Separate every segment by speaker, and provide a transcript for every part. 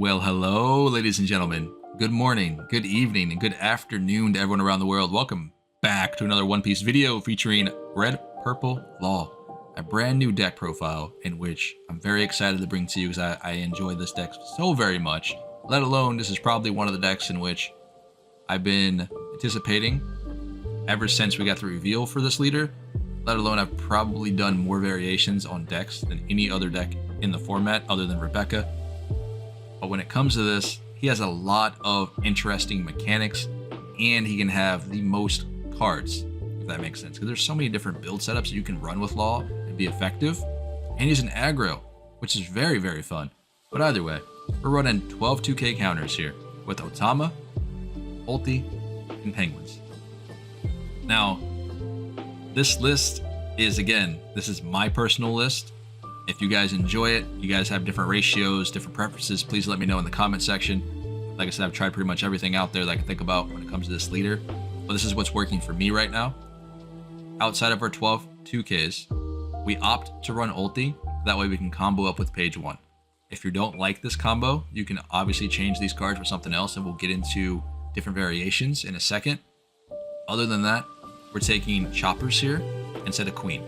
Speaker 1: Well, hello, ladies and gentlemen. Good morning, good evening, and good afternoon to everyone around the world. Welcome back to another One Piece video featuring Red Purple Law, a brand new deck profile in which I'm very excited to bring to you because I enjoy this deck so very much. Let alone, this is probably one of the decks in which I've been anticipating ever since we got the reveal for this leader. Let alone, I've probably done more variations on decks than any other deck in the format other than Rebecca. But when it comes to this, he has a lot of interesting mechanics and he can have the most cards, if that makes sense. Because there's so many different build setups you can run with Law and be effective. And he's an aggro, which is very, very fun. But either way, we're running 12 2K counters here with Otama, Ulti, and Penguins. Now, this list is, again, this is my personal list. If you guys enjoy it, you guys have different ratios, different preferences, please let me know in the comment section. Like I said, I've tried pretty much everything out there that I can think about when it comes to this leader, but this is what's working for me right now. Outside of our 12 2Ks, we opt to run Ulti. That way we can combo up with page 1. If you don't like this combo, you can obviously change these cards for something else, and we'll get into different variations in a second. Other than that, we're taking choppers here instead of queen.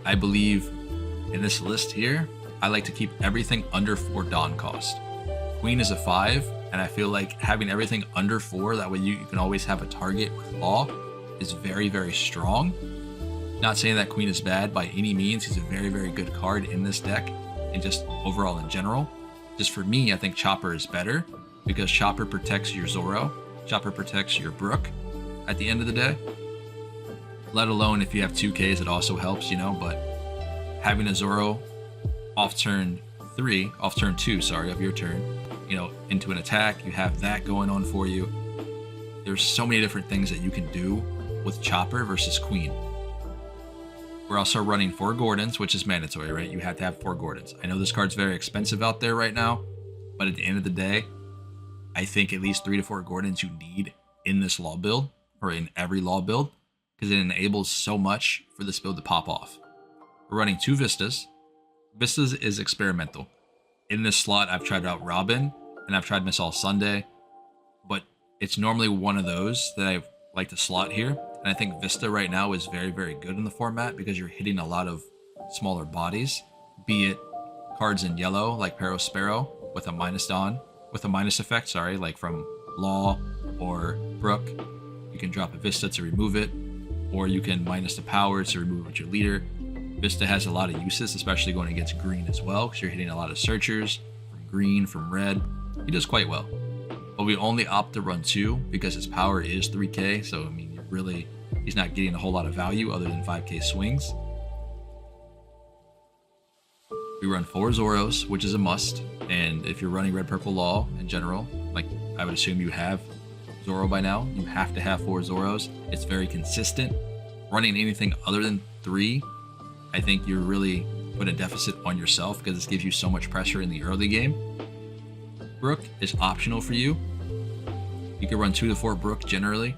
Speaker 1: I believe in this list here, I like to keep everything under 4 Dawn cost. Queen is a 5, and I feel like having everything under 4, that way you can always have a target with Law, is very, very strong. Not saying that Queen is bad by any means. He's a very, very good card in this deck, and just overall in general. Just for me, I think Chopper is better, because Chopper protects your Zoro, Chopper protects your Brook at the end of the day. Let alone if you have 2Ks, it also helps, you know, but having a Zoro off turn 2, sorry, of your turn, you know, into an attack, you have that going on for you. There's so many different things that you can do with Chopper versus Queen. We're also running 4 Gordons, which is mandatory, right? You have to have 4 Gordons. I know this card's very expensive out there right now, but at the end of the day, I think at least 3 to 4 Gordons you need in this Law build, or in every Law build, because it enables so much for this build to pop off. We're running 2 Vistas. Vistas is experimental. In this slot, I've tried out Robin, and I've tried Miss All Sunday, but it's normally one of those that I like to slot here. And I think Vista right now is very, very good in the format because you're hitting a lot of smaller bodies, be it cards in yellow like Pero Sparrow with a minus Dawn, with a minus effect, sorry, like from Law or Brook. You can drop a Vista to remove it, or you can minus the power to remove it with your leader. Vista has a lot of uses, especially going against green as well, because you're hitting a lot of searchers from green, from red. He does quite well. But we only opt to run 2 because his power is 3K, so I mean, he's not getting a whole lot of value other than 5K swings. We run 4 Zoros, which is a must, and if you're running Red Purple Law in general, like I would assume you have Zoro by now, you have to have 4 Zoros. It's very consistent. Running anything other than 3, I think you're really putting a deficit on yourself because this gives you so much pressure in the early game. Brook is optional for you. You can run 2 to 4 Brook generally,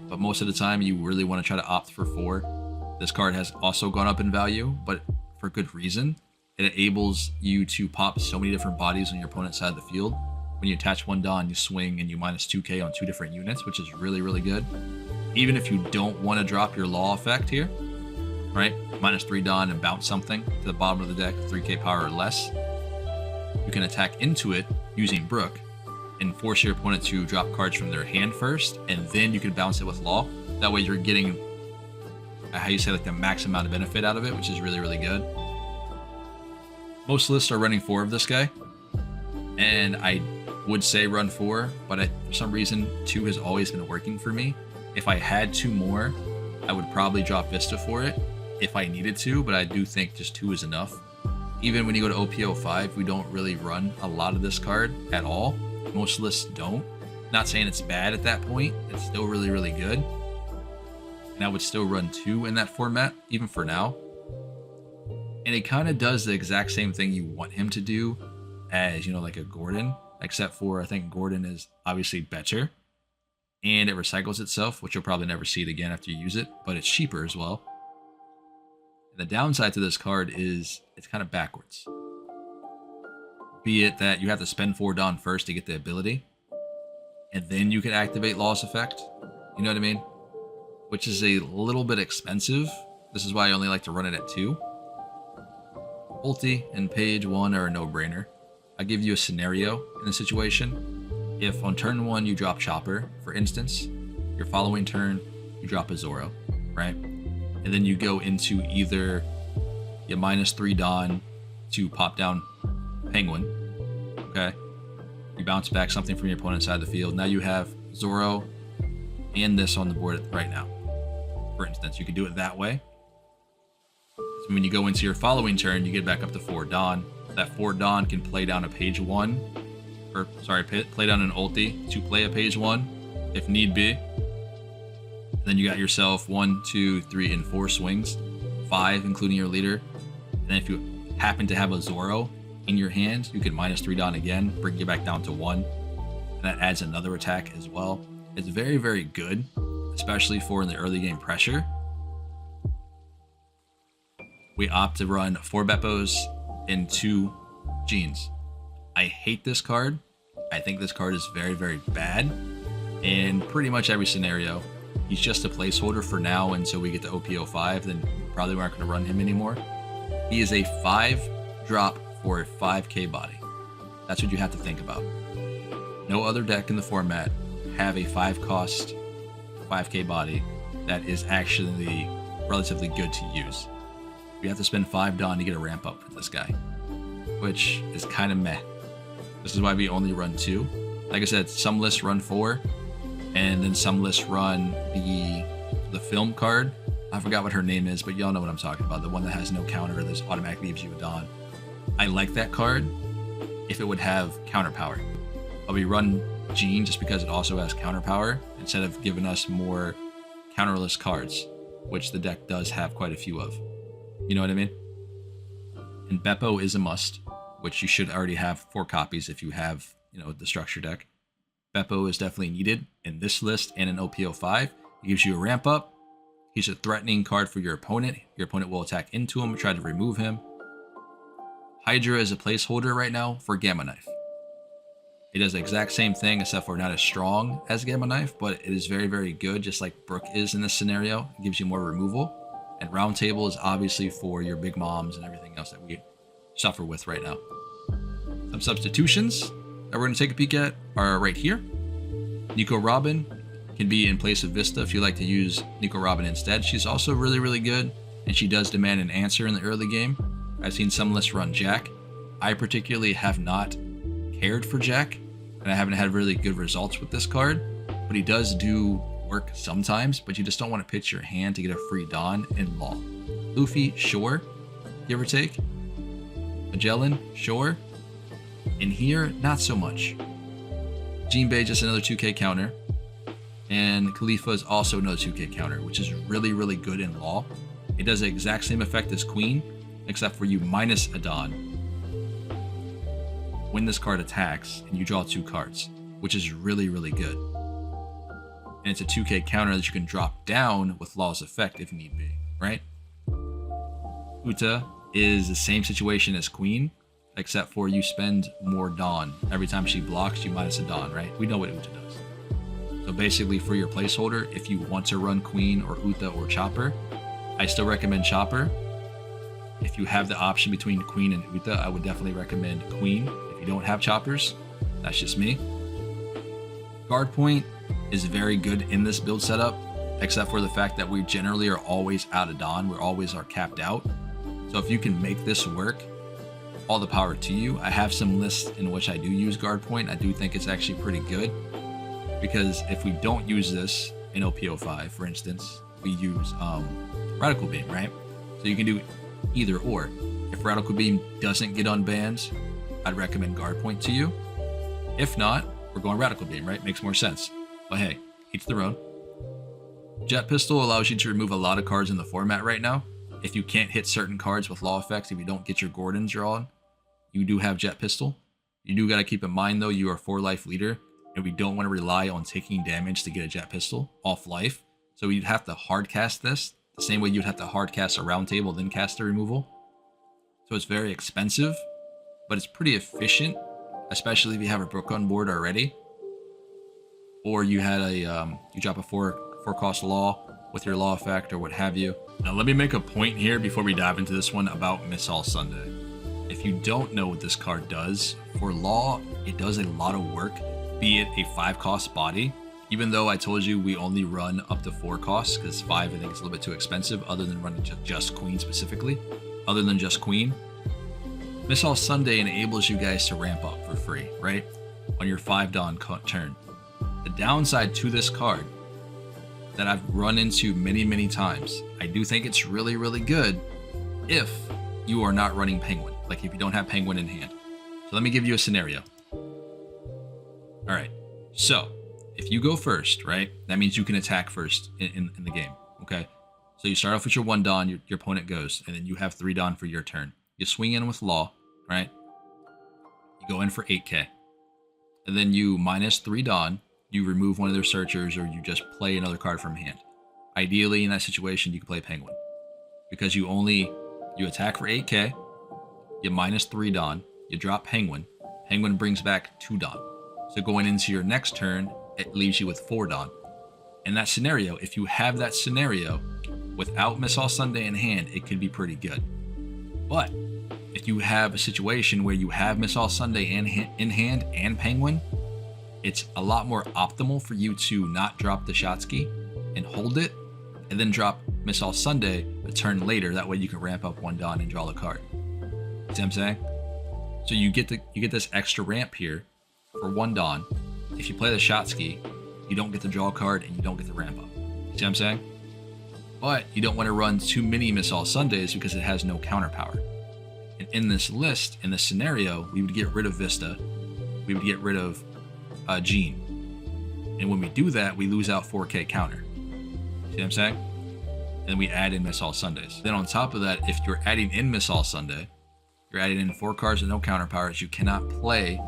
Speaker 1: but most of the time you really want to try to opt for 4. This card has also gone up in value, but for good reason. It enables you to pop so many different bodies on your opponent's side of the field. When you attach 1 Dawn, you swing and you minus 2K on 2 different units, which is really, really good. Even if you don't want to drop your Law effect here, right? Minus 3 Dawn and bounce something to the bottom of the deck, 3K power or less. You can attack into it using Brook and force your opponent to drop cards from their hand first, and then you can bounce it with Law. That way you're getting, how you say, like the max amount of benefit out of it, which is really, really good. Most lists are running 4 of this guy, and I would say run 4, but for some reason 2 has always been working for me. If I had 2 more, I would probably drop Vista for it if I needed to, but I do think just 2 is enough. Even when you go to OPO 5, we don't really run a lot of this card at all. Most lists don't. Not saying it's bad at that point, it's still really, really good. And I would still run 2 in that format, even for now. And it kind of does the exact same thing you want him to do as, you know, like a Gordon, except for I think Gordon is obviously better. And it recycles itself, which you'll probably never see it again after you use it, but it's cheaper as well. And the downside to this card is it's kind of backwards. Be it that you have to spend 4 Dawn first to get the ability, and then you can activate Law's Effect. You know what I mean? Which is a little bit expensive. This is why I only like to run it at 2. Ulti and page 1 are a no-brainer. I give you a scenario in a situation. If on turn 1 you drop Chopper, for instance, your following turn you drop a Zoro, right? And then you go into either your -3 Dawn to pop down Penguin, okay? You bounce back something from your opponent's side of the field. Now you have Zoro and this on the board right now. For instance, you could do it that way. So when you go into your following turn, you get back up to 4 Dawn. That 4 Dawn can play down a page 1, or sorry, play down an ulti to play a page 1 if need be. And then you got yourself 1, 2, 3, and 4 swings, 5 including your leader. And then if you happen to have a Zoro in your hand, you can -3 Dawn again, bring you back down to 1. And that adds another attack as well. It's very, very good, especially for in the early game pressure. We opt to run 4 Beppos and 2 Jeans. I hate this card. I think this card is very, very bad in pretty much every scenario. He's just a placeholder for now until we get to OP05, then probably aren't going to run him anymore. He is a 5 drop for a 5k body. That's what you have to think about. No other deck in the format have a 5 cost 5k body that is actually relatively good to use. You have to spend 5 Dawn to get a ramp up for this guy, which is kind of meh. This is why we only run 2. Like I said, some lists run 4, and then some lists run the film card. I forgot what her name is, but y'all know what I'm talking about. The one that has no counter that automatically gives you a Dawn. I like that card if it would have counter power. But we run Jean just because it also has counter power instead of giving us more counterless cards, which the deck does have quite a few of. You know what I mean? And Beppo is a must, which you should already have 4 copies if you have, you know, the structure deck. Beppo is definitely needed in this list and in OP05. It gives you a ramp up. He's a threatening card for your opponent. Your opponent will attack into him and try to remove him. Hydra is a placeholder right now for Gamma Knife. It does the exact same thing except for not as strong as Gamma Knife, but it is very, very good, just like Brook is in this scenario. It gives you more removal. And Round Table is obviously for your big moms and everything else that we suffer with right now. Some substitutions that we're going to take a peek at are right here. Nico Robin can be in place of Vista if you like to use Nico Robin instead. She's also really, really good, and she does demand an answer in the early game. I've seen some lists run Jack. I particularly have not cared for Jack, and I haven't had really good results with this card, but he does do work sometimes, but you just don't want to pitch your hand to get a free Dawn in Law. Luffy, sure, give or take. Magellan, sure. In here, not so much. Jinbei, just another 2k counter. And Khalifa is also another 2k counter, which is really, really good in Law. It does the exact same effect as Queen, except for you minus a Dawn when this card attacks and you draw 2 cards, which is really, really good. And it's a 2k counter that you can drop down with Law's effect if need be, right? Uta is the same situation as Queen, except for you spend more Dawn. Every time she blocks, you minus a Dawn, right? We know what Uta does. So basically for your placeholder, if you want to run Queen or Uta or Chopper, I still recommend Chopper. If you have the option between Queen and Uta, I would definitely recommend Queen. If you don't have Choppers, that's just me. Guard Point is very good in this build setup, except for the fact that we generally are always out of Dawn. We always are capped out. So if you can make this work, all the power to you. I have some lists in which I do use Guard Point. I do think it's actually pretty good, because if we don't use this in OP05, for instance, we use Radical Beam, right? So you can do either or. If Radical Beam doesn't get unbanned, I'd recommend Guard Point to you. If not, we're going Radical Beam, right? Makes more sense. But hey, each their own. Jet Pistol allows you to remove a lot of cards in the format right now. If you can't hit certain cards with Law effects, if you don't get your Gordons drawn, you do have Jet Pistol. You do got to keep in mind though, you are 4-life leader, and we don't want to rely on taking damage to get a Jet Pistol off life. So you'd have to hard cast this, the same way you'd have to hard cast a Round Table, then cast the removal. So it's very expensive. but it's pretty efficient, especially if you have a Brook on board already, or you had a you drop a four cost Law with your Law effect or what have you. Now let me make a point here before we dive into this one about Miss All Sunday. If you don't know what this card does, for Law, it does a lot of work, be it a 5 cost body. Even though I told you we only run up to 4 costs, because 5 I think is a little bit too expensive, other than running just Queen specifically. Other than just Queen, Miss All Sunday enables you guys to ramp up for free, right? On your 5 Dawn turn. The downside to this card that I've run into many times, I do think it's really, really good if you are not running Penguin. Like if you don't have Penguin in hand. So let me give you a scenario. All right, so if you go first, right, that means you can attack first in the game, okay? So you start off with your 1 Dawn, your opponent goes, and then you have 3 Dawn for your turn. You swing in with Law, right? You go in for 8k. And then you minus 3 Dawn, you remove one of their searchers, or you just play another card from hand. Ideally, in that situation, you can play Penguin. Because you attack for 8k, you minus 3 Dawn, you drop Penguin. Penguin brings back 2 Dawn. So going into your next turn, it leaves you with 4 Dawn. In that scenario, if you have that scenario without Miss All Sunday in hand, it could be pretty good. But if you have a situation where you have Miss All Sunday in hand and Penguin, it's a lot more optimal for you to not drop the Shotsky and hold it, and then drop Miss All Sunday a turn later. That way you can ramp up 1 Dawn and draw the card. See what I'm saying? So you get this extra ramp here for 1 Dawn. If you play the Shotsky, you don't get the draw card and you don't get the ramp up. See what I'm saying? But you don't want to run too many Miss All Sundays because it has no counter power. And in this list, in this scenario, we would get rid of Vista. We would get rid of Jean. And when we do that, we lose out 4k counter. See what I'm saying? And then we add in Miss All Sundays. Then on top of that, if you're adding in Miss All Sunday, you're adding in 4 cards with no counter powers. You cannot play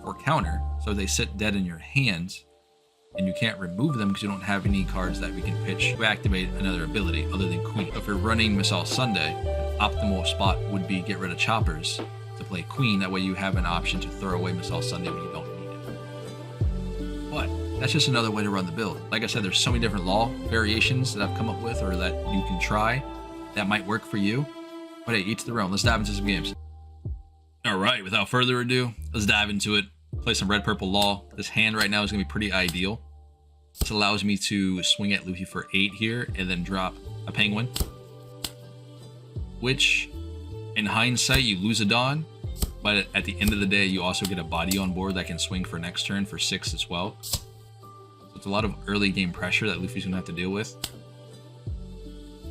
Speaker 1: for counter, so they sit dead in your hands, and you can't remove them because you don't have any cards that we can pitch to activate another ability other than Queen. If you're running Miss All Sunday, an optimal spot would be get rid of Choppers to play Queen. That way you have an option to throw away Miss All Sunday when you don't need it. But that's just another way to run the build. Like I said, there's so many different Law variations that I've come up with or that you can try that might work for you. But hey, each their own. Let's dive into some games. All right, without further ado, let's dive into it. Play some red, purple Law. This hand right now is going to be pretty ideal. This allows me to swing at Luffy for 8 here and then drop a Penguin. Which, in hindsight, you lose a Dawn. But at the end of the day, you also get a body on board that can swing for next turn for 6 as well. So it's a lot of early game pressure that Luffy's going to have to deal with.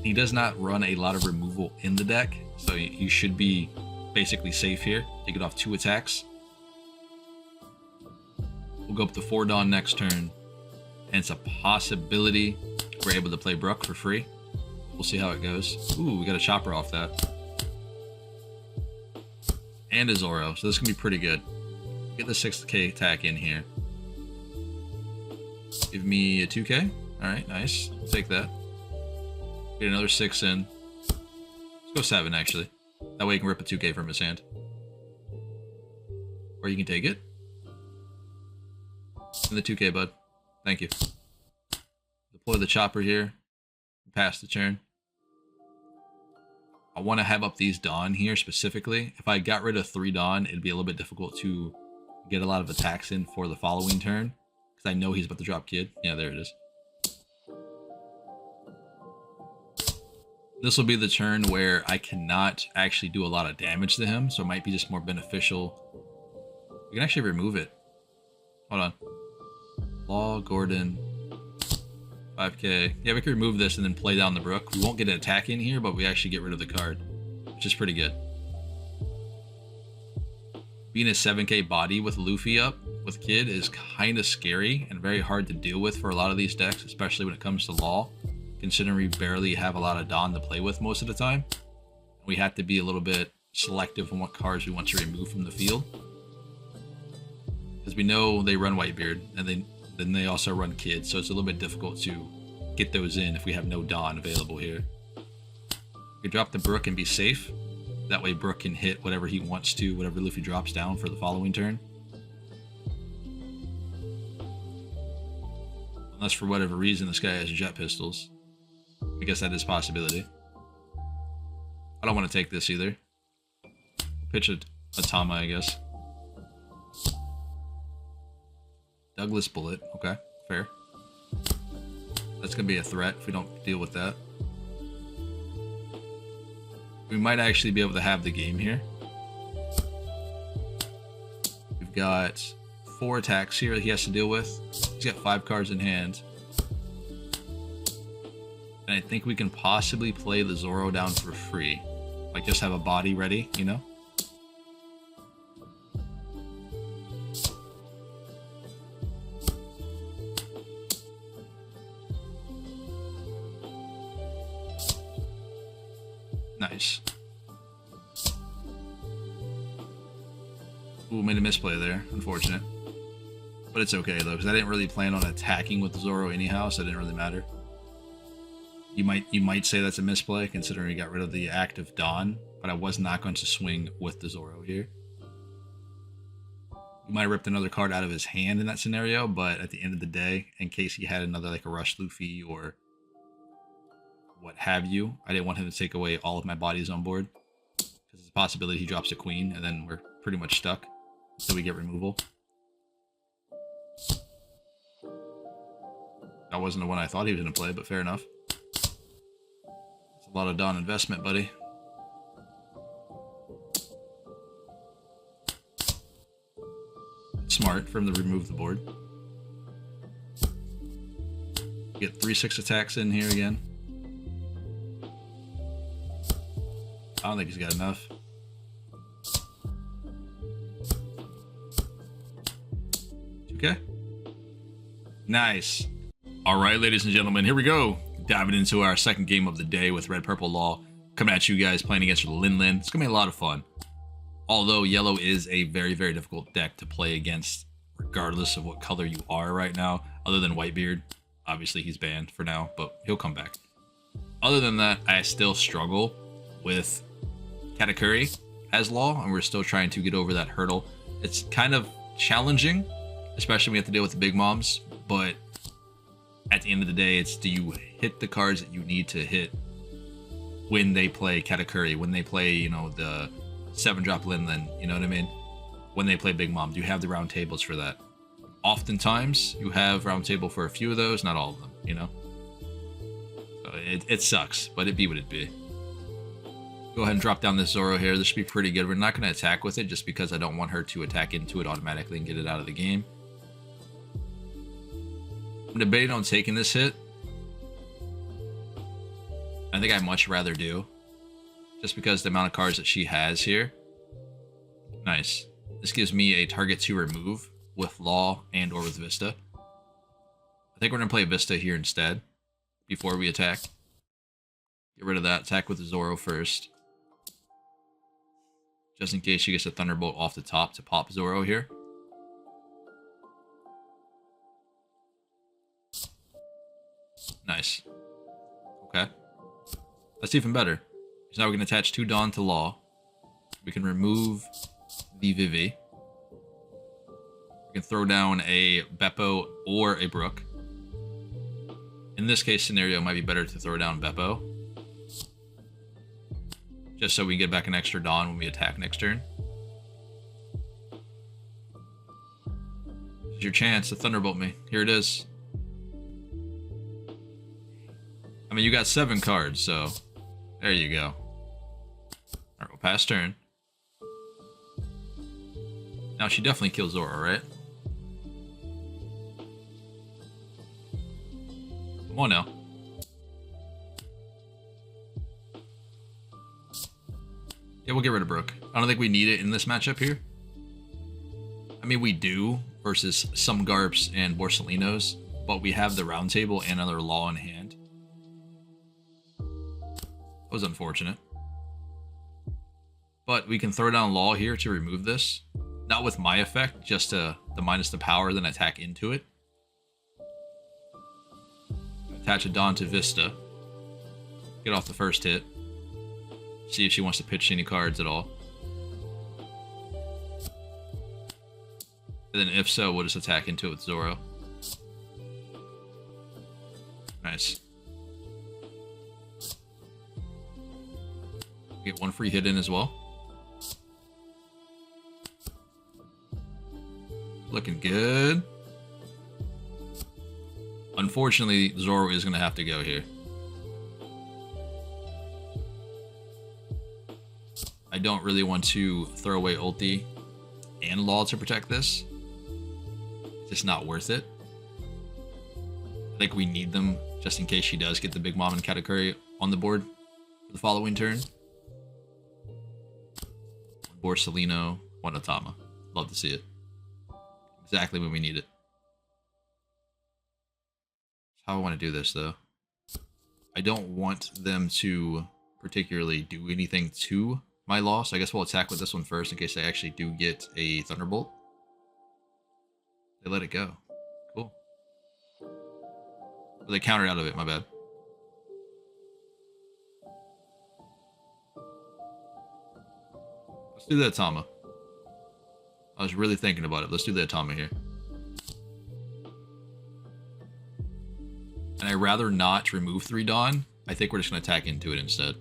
Speaker 1: He does not run a lot of removal in the deck, so you should be basically safe here. You get off 2 attacks. We'll go up to 4 Dawn next turn, and it's a possibility we're able to play Brook for free. We'll see how it goes. Ooh, we got a Chopper off that. And a Zoro, so this can be pretty good. Get the 6k attack in here. Give me a 2k. Alright, nice. I'll take that. Get another 6 in. Let's go 7, actually. That way you can rip a 2k from his hand. Or you can take it. And the 2k, bud. Thank you. Deploy the Chopper here. Pass the turn. I want to have up these Dawn here specifically. If I got rid of 3 Dawn, it'd be a little bit difficult to get a lot of attacks in for the following turn. Because I know he's about to drop Kid. Yeah, there it is. This will be the turn where I cannot actually do a lot of damage to him. So it might be just more beneficial. We can actually remove it. Hold on. Law, Gordon, 5k. Yeah, we can remove this and then play down the Brook. We won't get an attack in here, but we actually get rid of the card, which is pretty good. Being a 7k body with Luffy up with Kid is kind of scary and very hard to deal with for a lot of these decks, especially when it comes to Law, considering we barely have a lot of Dawn to play with most of the time. We have to be a little bit selective on what cards we want to remove from the field. Because we know they run Whitebeard, and then they also run Kid, so it's a little bit difficult to get those in if we have no Dawn available here. We can drop the Brook and be safe. That way Brook can hit whatever he wants to, whatever Luffy drops down for the following turn. Unless for whatever reason this guy has jet pistols. I guess that is a possibility. I don't want to take this either. Pitch a Tama, I guess. Douglas Bullet. Okay, fair. That's going to be a threat if we don't deal with that. We might actually be able to have the game here. We've got 4 attacks here that he has to deal with. He's got 5 cards in hand. And I think we can possibly play the Zoro down for free. Like, just have a body ready, you know? Nice. Ooh, made a misplay there. Unfortunate. But it's okay, though, because I didn't really plan on attacking with Zoro anyhow, so it didn't really matter. You might say that's a misplay, considering we got rid of the active Dawn, but I was not going to swing with the Zoro here. We might have ripped another card out of his hand in that scenario, but at the end of the day, in case he had another, like a Rush Luffy or what have you, I didn't want him to take away all of my bodies on board. Because there's a possibility he drops a queen, and then we're pretty much stuck until we get removal. That wasn't the one I thought he was going to play, but fair enough. It's a lot of Dawn investment, buddy. Smart for him to remove the board. Get 3/6 attacks in here again. I don't think he's got enough. Okay. Nice. All right, ladies and gentlemen, here we go. Diving into our second game of the day with Red Purple Law. Coming at you guys playing against Lin Lin. It's going to be a lot of fun. Although yellow is a very, very difficult deck to play against, regardless of what color you are right now, other than Whitebeard. Obviously, he's banned for now, but he'll come back. Other than that, I still struggle with Katakuri as Law, and we're still trying to get over that hurdle. It's kind of challenging, especially when we have to deal with the big moms, but at the end of the day, it's do you hit the cards that you need to hit when they play Katakuri, when they play, you know, the 7-drop Lin Lin, you know what I mean? When they play Big Mom, do you have the round tables for that? Oftentimes, you have round table for a few of those, not all of them, you know? So it sucks, but it be what it be. Go ahead and drop down this Zoro here. This should be pretty good. We're not going to attack with it just because I don't want her to attack into it automatically and get it out of the game. I'm debating on taking this hit. I think I'd much rather do. Just because the amount of cards that she has here. Nice. This gives me a target to remove with Law and or with Vista. I think we're going to play Vista here instead. Before we attack. Get rid of that. Attack with the Zoro first. Just in case she gets a Thunderbolt off the top to pop Zoro here. Nice. Okay. That's even better. So now we can attach 2 Dawn to Law. We can remove the Vivi. We can throw down a Beppo or a Brook. In this case scenario, it might be better to throw down Beppo. Just so we get back an extra Dawn when we attack next turn. This is your chance to Thunderbolt me. Here it is. I mean, you got 7 cards, so there you go. Alright, we'll pass turn. Now she definitely kills Zoro, right? Come on now. Yeah, we'll get rid of Brook. I don't think we need it in this matchup here. I mean, we do versus some Garps and Borsalinos, but we have the round table and another Law in hand. That was unfortunate. But we can throw down Law here to remove this. Not with my effect, just to the minus the power, then attack into it. Attach a Dawn to Vista. Get off the first hit. See if she wants to pitch any cards at all. And then if so, we'll just attack into it with Zoro. Nice. Get one free hit in as well. Looking good. Unfortunately, Zoro is going to have to go here. I don't really want to throw away ulti and Law to protect this. It's just not worth it. I think we need them just in case she does get the Big Mom and Katakuri on the board for the following turn. One Borsellino, one Otama. Love to see it. Exactly when we need it. How I want to do this though. I don't want them to particularly do anything to my Law, so I guess we'll attack with this one first in case they actually do get a Thunderbolt. They let it go. Cool. Or they countered out of it, my bad. Let's do the Atama. I was really thinking about it. Let's do the Atama here. And I'd rather not remove 3 Dawn. I think we're just going to attack into it instead.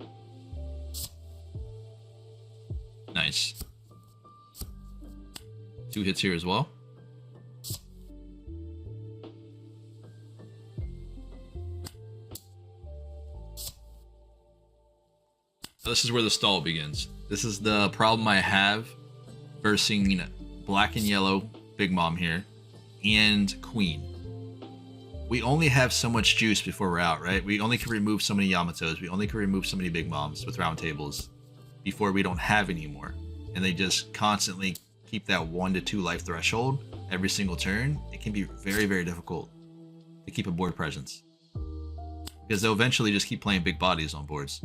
Speaker 1: Nice. 2 hits here as well. So this is where the stall begins. This is the problem I have versing black and yellow Big Mom here and Queen. We only have so much juice before we're out, right? We only can remove so many Yamatos. We only can remove so many Big Moms with round tables before we don't have any more. And they just constantly keep that 1 to 2 life threshold every single turn. It can be very, very difficult to keep a board presence. Because they'll eventually just keep playing big bodies on boards.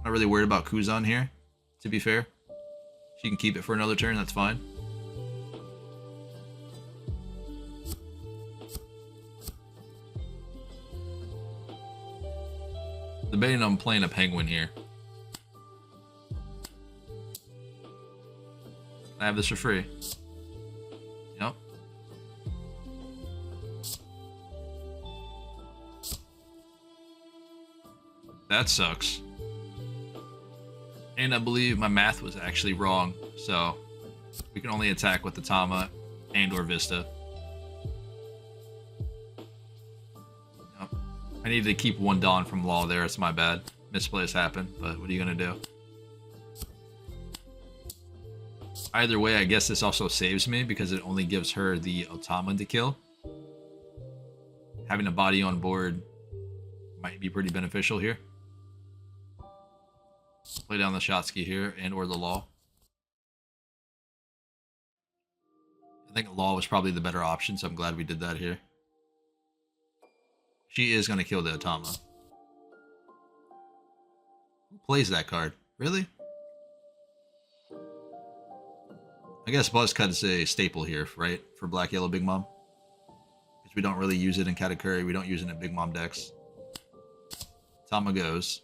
Speaker 1: Not really worried about Kuzan here, to be fair. She can keep it for another turn, that's fine. Debating on playing a Penguin here. I have this for free. Yep. That sucks. And I believe my math was actually wrong, so we can only attack with the Tama and or Vista. Yep. I needed to keep 1 Dawn from Law there, it's my bad. Misplays happen, but what are you gonna do? Either way, I guess this also saves me because it only gives her the Otama to kill. Having a body on board might be pretty beneficial here. Play down the Shotsky here and or the Law. I think Law was probably the better option, so I'm glad we did that here. She is going to kill the Otama. Who plays that card? Really? I guess Buzzcut is a staple here, right? For Black Yellow Big Mom. Because we don't really use it in Katakuri. We don't use it in Big Mom decks. Tama goes.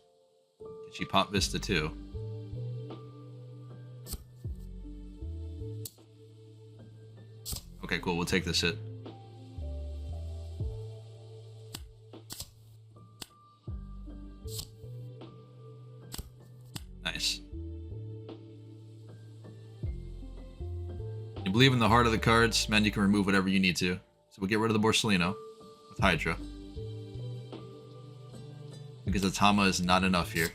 Speaker 1: Can she pop Vista too? Okay, cool. We'll take this hit. Nice. You believe in the heart of the cards, man, you can remove whatever you need to. So we'll get rid of the Borsellino with Hydra. Because the Tama is not enough here.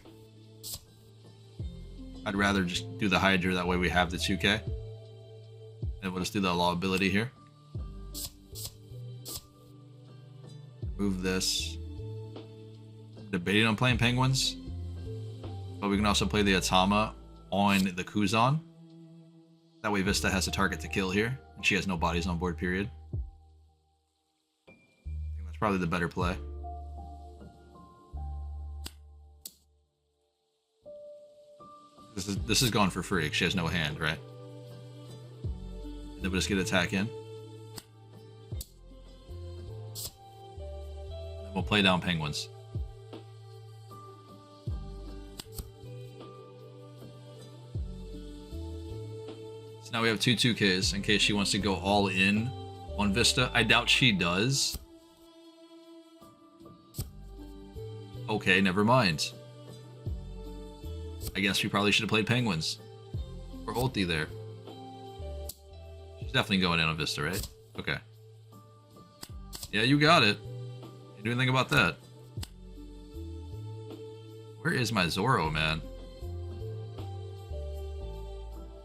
Speaker 1: I'd rather just do the Hydra, that way we have the 2k. And we'll just do the Law ability here. Move this. Debating on playing Penguins. But we can also play the Atama on the Kuzan. That way Vista has a target to kill here. And she has no bodies on board, period. I think that's probably the better play. This is going for free. She has no hand, right? Then we'll just get attack in. We'll play down penguins. So now we have two 2Ks in case she wants to go all in on Vista. I doubt she does. Okay, never mind. I guess we probably should have played penguins. Or ulti there. She's definitely going in on Vista, right? Okay. Yeah, you got it. You do anything about that? Where is my Zoro, man?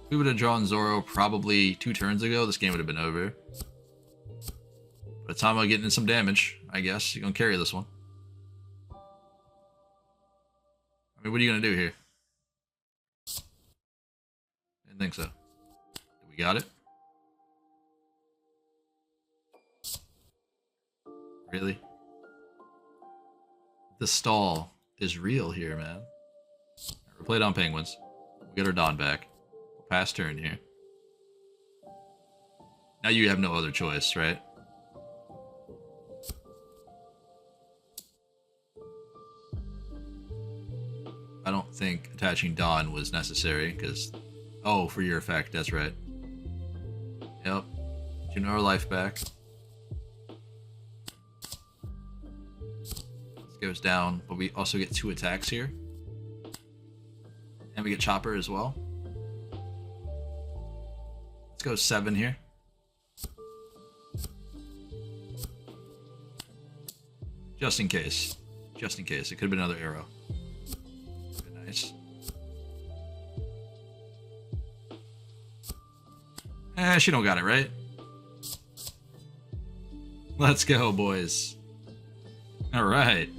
Speaker 1: If we would have drawn Zoro probably 2 turns ago, this game would have been over. By the time I'm getting in some damage, I guess. You're gonna carry this one. I mean, what are you gonna do here? Didn't think so. We got it? Really? The stall is real here, man. We're played on penguins. We get our Dawn back. We'll pass turn here. Now you have no other choice, right? I don't think attaching Dawn was necessary, because... Oh, for your effect, that's right. Yep. You know our life back. This goes down, but we also get 2 attacks here. And we get Chopper as well. Let's go 7 here. Just in case. Just in case. It could have been another arrow. Very nice. She don't got it, right? Let's go, boys. Alright.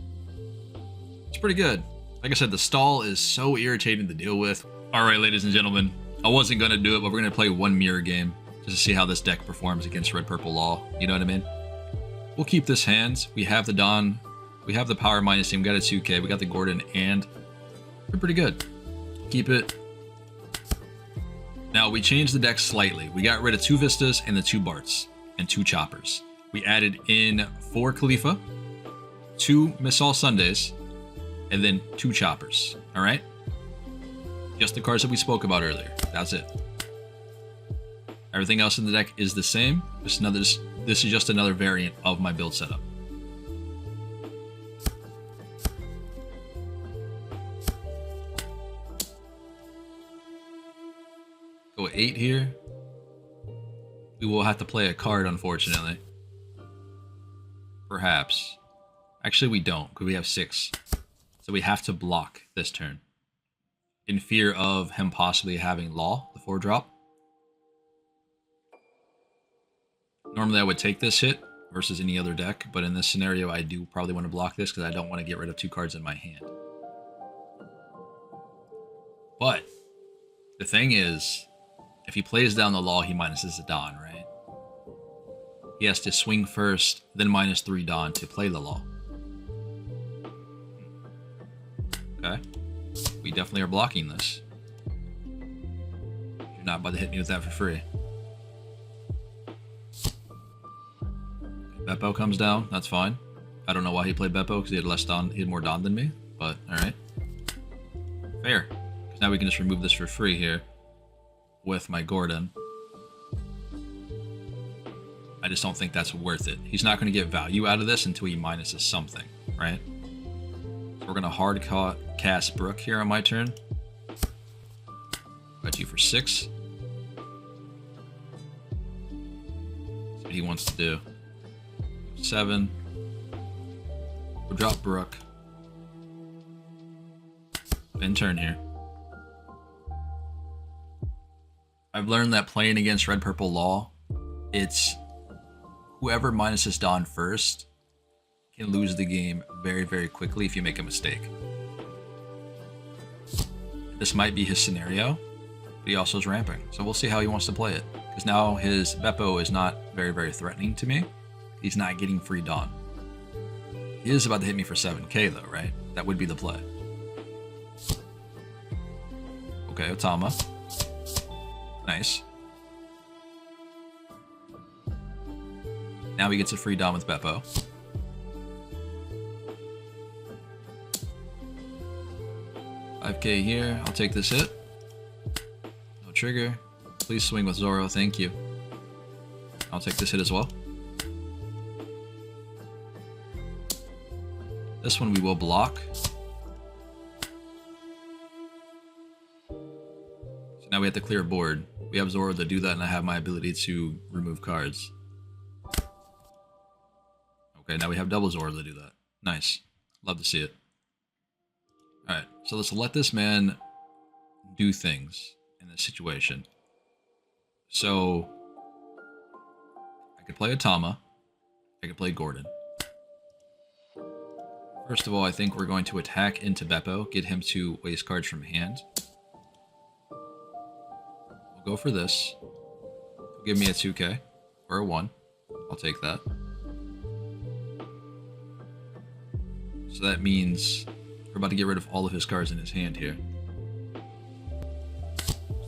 Speaker 1: It's pretty good. Like I said, the stall is so irritating to deal with. Alright, ladies and gentlemen. I wasn't going to do it, but we're going to play one mirror game. Just to see how this deck performs against Red Purple Law. You know what I mean? We'll keep this hand. We have the Dawn. We have the Power Minus team. We got a 2K. We got the Gordon, and we're pretty good. Keep it. Now, we changed the deck slightly. We got rid of 2 Vistas and the 2 Barts and 2 Choppers. We added in 4 Khalifa, 2 Miss All Sundays, and then 2 Choppers. All right? Just the cards that we spoke about earlier. That's it. Everything else in the deck is the same. This is just another variant of my build setup. Go 8 here. We will have to play a card, unfortunately. Perhaps. Actually, we don't, because we have 6. So we have to block this turn. In fear of him possibly having Law, the 4-drop. Normally I would take this hit versus any other deck, but in this scenario I do probably want to block this because I don't want to get rid of 2 cards in my hand. But the thing is, if he plays down the Law, he minuses the Dawn, right? He has to swing first, then -3 Dawn to play the Law. Okay. We definitely are blocking this. You're not about to hit me with that for free. Okay, Beppo comes down. That's fine. I don't know why he played Beppo, because he had less Dawn. He had more Dawn than me. But alright. Fair. Because now we can just remove this for free here with my Gordon. I just don't think that's worth it. He's not going to get value out of this until he minuses something, right? So we're going to hard cast Brook here on my turn. Got you for 6. See what he wants to do. 7. We'll drop Brook. End turn here. I've learned that playing against Red Purple Law, it's whoever minuses Dawn first can lose the game very, very quickly if you make a mistake. This might be his scenario, but he also is ramping. So we'll see how he wants to play it. Because now his Beppo is not very, very threatening to me. He's not getting free Dawn. He is about to hit me for 7k though, right? That would be the play. Okay, Otama. Nice. Now he gets a free Dawn with Beppo. Okay, here, I'll take this hit. No trigger. Please swing with Zoro, thank you. I'll take this hit as well. This one we will block. So now we have to clear a board. We have Zoro to do that, and I have my ability to remove cards. Okay, now we have double Zoro to do that. Nice. Love to see it. Alright, so let's let this man do things in this situation. So, I could play Atama. I could play Gordon. First of all, I think we're going to attack into Beppo, get him to waste cards from hand. We'll go for this. He'll give me a 2k, or a 1. I'll take that. So that means we're about to get rid of all of his cards in his hand here.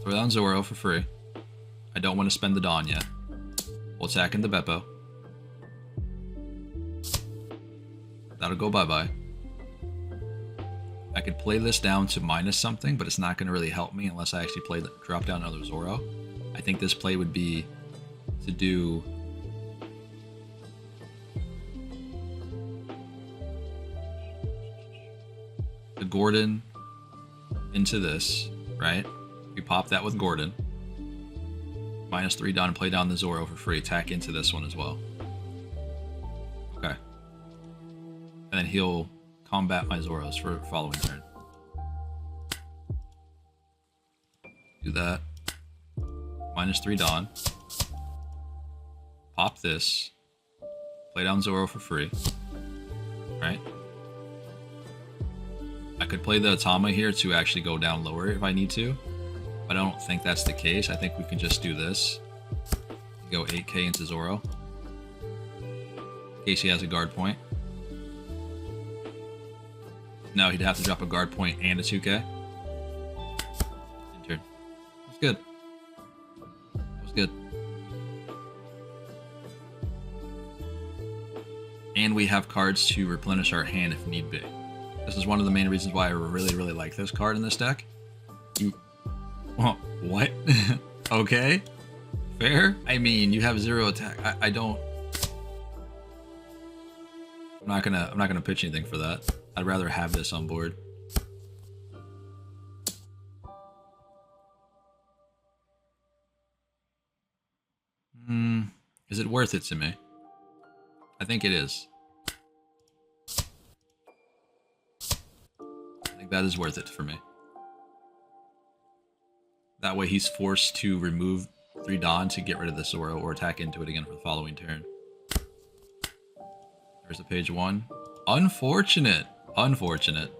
Speaker 1: Throw down Zoro for free. I don't want to spend the Dawn yet. We'll attack into Beppo. That'll go bye-bye. I could play this down to minus something, but it's not going to really help me unless I actually drop down another Zoro. I think this play would be to do the Gordon into this, right? We pop that with Gordon. -3 down and play down the Zoro for free. Attack into this one as well. Okay. And then he'll combat my Zoros for following turn. Do that. -3 Dawn. Pop this. Play down Zoro for free. Right? I could play the Atama here to actually go down lower if I need to. But I don't think that's the case. I think we can just do this. Go 8k into Zoro. In case he has a guard point. Now he'd have to drop a guard point and a 2k. Turn. That's good. That was good. And we have cards to replenish our hand if need be. This is one of the main reasons why I really, really like this card in this deck. Oh, what? Okay. Fair? I mean, you have 0 attack. I don't... I'm not gonna pitch anything for that. I'd rather have this on board. Is it worth it to me? I think it is. I think that is worth it for me. That way he's forced to remove 3 Dawn to get rid of the Zoro or attack into it again for the following turn. There's the page 1. Unfortunate. Unfortunate.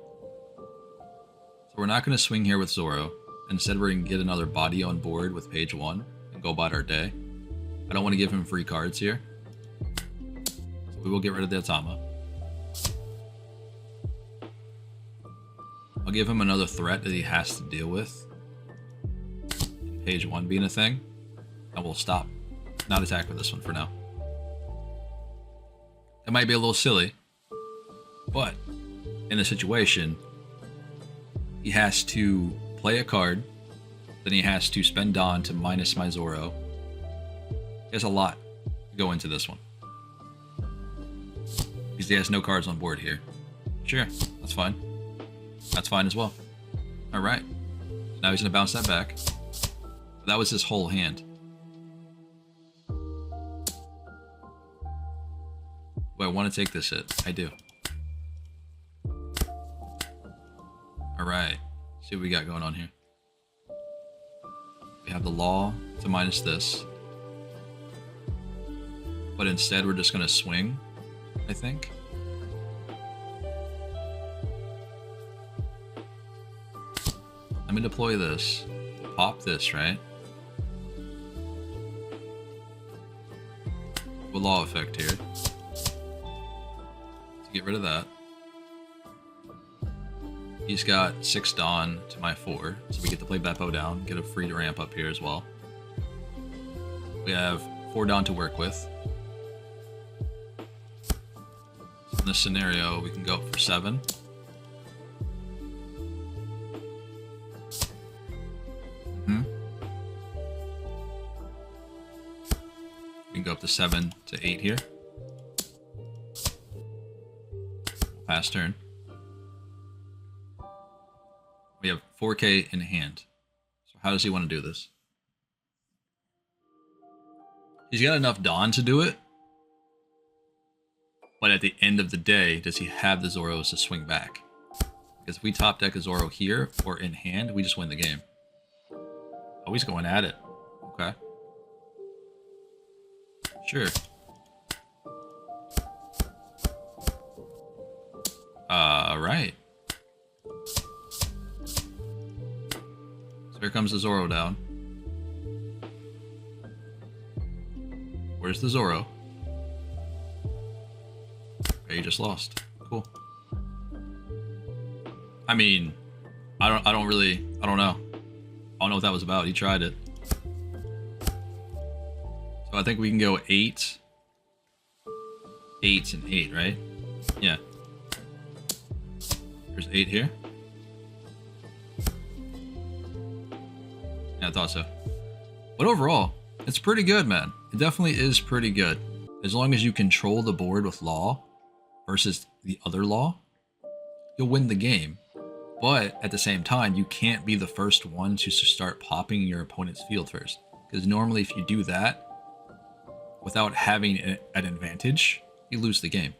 Speaker 1: So we're not going to swing here with Zoro. Instead we're going to get another body on board with page 1 and go about our day. I don't want to give him free cards here. So we will get rid of the Atama. I'll give him another threat that he has to deal with. Page 1 being a thing, and we'll stop. Not attack with this one for now. It might be a little silly, but in the situation, he has to play a card, then he has to spend Dawn to minus my Zoro. There's a lot to go into this one. Because he has no cards on board here. Sure, that's fine. That's fine as well. Alright. Now he's going to bounce that back. That was his whole hand. Do I want to take this hit? I do. Alright. See what we got going on here. We have the law to minus this. But instead we're just going to swing, I think. Let me deploy this. Pop this, right? Law effect here to get rid of that. He's got 6 Dawn to my 4, so we get to play Beppo down, get a free ramp up here as well. We have 4 Dawn to work with. So in this scenario, we can go up for 7. can go up to 7 to 8 here. Pass turn. We have 4K in hand. So how does he want to do this? He's got enough Dawn to do it. But at the end of the day, does he have the Zoros to swing back? Because if we top deck a Zoro here or in hand, we just win the game. Oh, he's going at it. Okay. Sure. Right. So here comes the Zoro down. Where's the Zoro? Okay, you just lost. Cool. I mean, I don't know. I don't know what that was about. He tried it. So I think we can go 8, 8, and 8, right? Yeah. There's 8 here. Yeah, I thought so. But overall, it's pretty good, man. It definitely is pretty good. As long as you control the board with Law versus the other Law, you'll win the game. But at the same time, you can't be the first one to start popping your opponent's field first. Because normally if you do that, without having an advantage, you lose the game.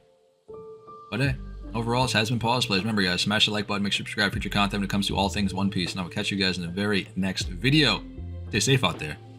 Speaker 1: But hey, overall, this has been Pawseplays. Remember guys, smash the like button, make sure to subscribe for future content when it comes to all things One Piece, and I will catch you guys in the very next video. Stay safe out there.